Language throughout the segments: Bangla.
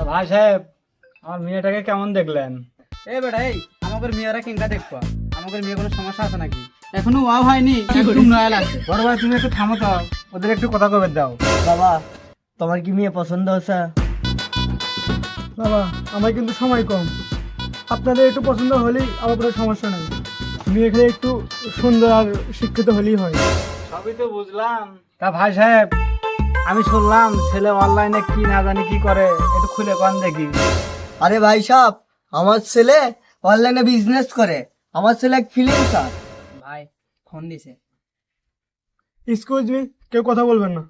ভাই সাহেব, আমার মেয়েটাকে কেমন দেখলেন? এই বেটা, এই আমাদের মেয়েরা কিংবা দেখবো, আমাদের মেয়ে কোনো সমস্যা আছে নাকি? এখনো ওয়াও হয়নি, একদম নয়াল আছে। বড় ভাই, তুমি একটু থামো তো, ওদের একটু কথা কবে দাও। বাবা, তোমার কি মেয়ে পছন্দ হচ্ছে? বাবা, আমার কিন্তু সময় কম, আপনাদের একটু পছন্দ হলেই আমার কোনো সমস্যা নেই। মেয়ে এখানে একটু সুন্দর আর শিক্ষিত হলেই হয়। সবই তো বুঝলাম। তা ভাই সাহেব, আমি শুনলাম ছেলে অনলাইনে কি না জানি কি করে, একটু খুলে কোন দেখি। আরে ভাই সাহেব, আমার ছেলে অনলাইনে বিজনেস করে। আমার ছেলে এক ফ্রিল্যান্সার। ভাই ফোন দিছে। এক্সকিউজ মি, কেউ কথা বলবেন না।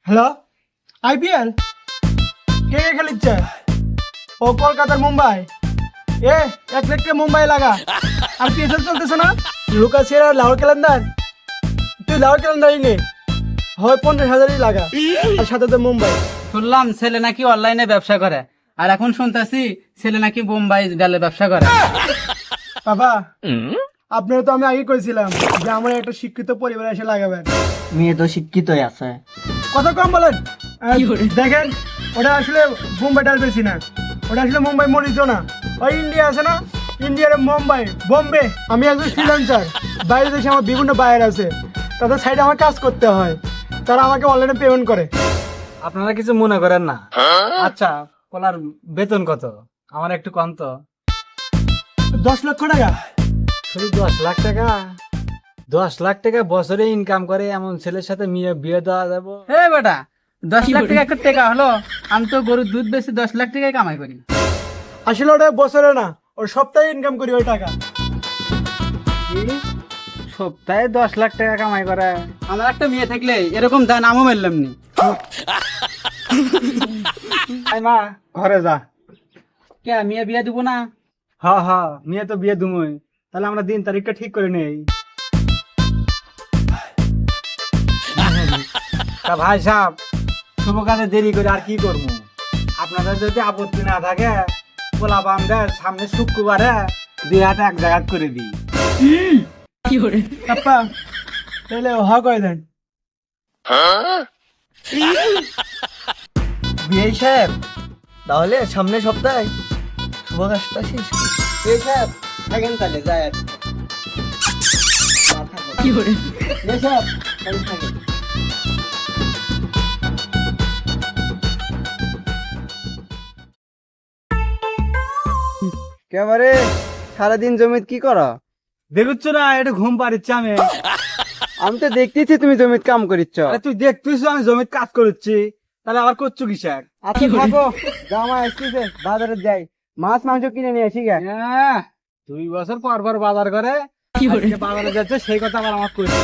হ্যালো, আইপিএল কে কে খেলিচ্ছে? ও কলকাতার মুম্বাই। এ 1 লাখ টাকা মুম্বাই লাগা। আর পিএসএল চলতেছে না, লুকাসের আর লাহোর ক্যালেন্ডার। তুই লাহোর ক্যালেন্ডারই নে, হয় 50,000ই লাগা, আর সাথে তো মুম্বাই। শুনলাম ছেলে নাকি অনলাইনে ব্যবসা করে, আর এখন শুনতেছি ছেলে নাকি বোম্বাই ডালে ব্যবসা করে। বাবা, আপনারা তো আমি আগে কইছিলাম যে আমার একটা শিক্ষিত পরিবারে এসে লাগাবেন। মেয়ে তো শিক্ষিতই আছে। কত কম বলেন? দেখেন, ওটা আসলে মুম্বাই ডাল বেশি না, ওটা আসলে মুম্বাই মরিচ না। ওই ইন্ডিয়া আছে না, ইন্ডিয়ার মুম্বাই বোম্বে। আমি একজন ফ্রিল্যান্সার, বাইরে দেশে আমার বিভিন্ন বায়ার আছে, তাদের সাইডে আমার কাজ করতে হয়, তারা আমাকে অনলাইনে পেমেন্ট করে। আপনারা কিছু মনে করেন না? আচ্ছা, বলার বেতন কত আমার একটু কম তো। 10 লক্ষ টাকা। শুধু 10 লাখ টাকা? 10 লাখ টাকা বছরে ইনকাম করে এমন ছেলের সাথে মেয়ে বিয়ে দেওয়া যাবো? এ বেটা, 10 লাখ টাকা একটা টাকা হলো? আমি তো গরুর দুধ বেশি 10 লাখ টাকায় কামাই করি। আসলে ওটা বছরে না, ওর সপ্তাহে ইনকাম করি ওই টাকা। সপ্তাহে 10 লাখ টাকা কামাই করে? আমার একটা মেয়ে থাকলে এরকম দান আমও মেললাম নি। আয় মা, ঘরে যা। কে মেয়ে বিয়ে দিব না? হ্যাঁ হ্যাঁ, মেয়ে তো বিয়ে দুমই। তাহলে আমরা দিন তারিখটা ঠিক করে নেই। তা ভাই সাহেব, শুভ কাজে দেরি করে আর কি করবো? আপনাদের যদি আপত্তি না থাকে, পোলা বামদের সামনে শুক্রবারে 2 হাতে 1 জায়গা করে দিই। আপা, তাহলে হ করে দেন। বিয়ে সাহেব, তাহলে সামনের সপ্তাহে শুভ কাজটা শেষ করি। বিয়ে সাহেব, থাকেন তাহলে, যাই আর কি করে। বিয়ে সাহেব, তাহলে থাকেন। কেবারে সারাদিন জমিত কি করো? দেখুচ্ছ না, এটা ঘুম পাড়িচ্ছে আমি। আমি তো দেখতেছি তুমি জমিত কাম করিচ্ছ। আরে তুই দেখতিস আমি জমিতে কাজ করছি, তাহলে আবার করছো কিসের? আচ্ছা থাকো, জামা আসতেছে, বাজারে যাই, মাছ মাংস কিনে নিয়ে আসি গা। 2 বছর পর পর বাজার করে, আজকে বাজারে যাচ্ছে সেই কথা আবার আমার কইছে।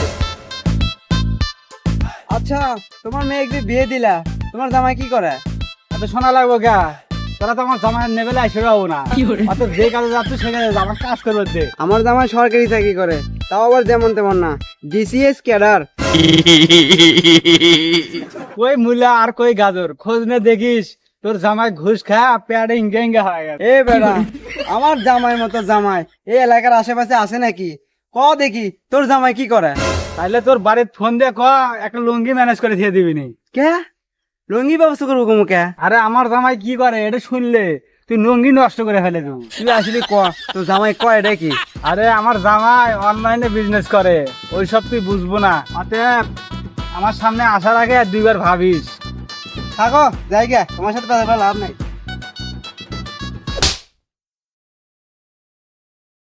আচ্ছা, তোমার মেয়ে একদিন বিয়ে দিলা, তোমার জামাই কি করে? এত শোনা লাগবো গা, তোরা তো আমার জামাই নেবেলে আইসে যাবো না। অত যে কাজে যাচ্ছে সেখানে আমার কাজ করবে দে। আমার জামাই সরকারি চাকরি করে, তাও আবার যেমন তেমন না, ডিসিএস ক্যাডার। কই মূলা আর কই গাজর, খোঁজ নে দেখিস তোর জামাই ঘুষ খা পেয়ারে ইঙ্গে ইঙ্গে হয়ে গেছে। এ বেড়া, আমার জামাই মতো জামাই এই এলাকার আশেপাশে আছে নাকি? ক দেখি তোর জামাই কি করে। তাইলে তোর বাড়ির ফোন দিয়ে ক একটা লুঙ্গি ম্যানেজ করে দিয়ে দিবি নি। কে লুঙ্গি ব্যবস্থা করবো কুমু কে? আরে আমার জামাই কি করে এটা শুনলে তুই লুঙ্গি নষ্ট করে ফেলে দিবি। তুই আসলে ক, তোর জামাই ক এটা কি? আরে আমার জামাই অনলাইনে বিজনেস করে, ওইসব তুই বুঝবো না। অতএব আমার সামনে আসার আগে 2 বার ভাবিস। থাকো, যাই গে, তোমার সাথে কথা বলে লাভ নাই।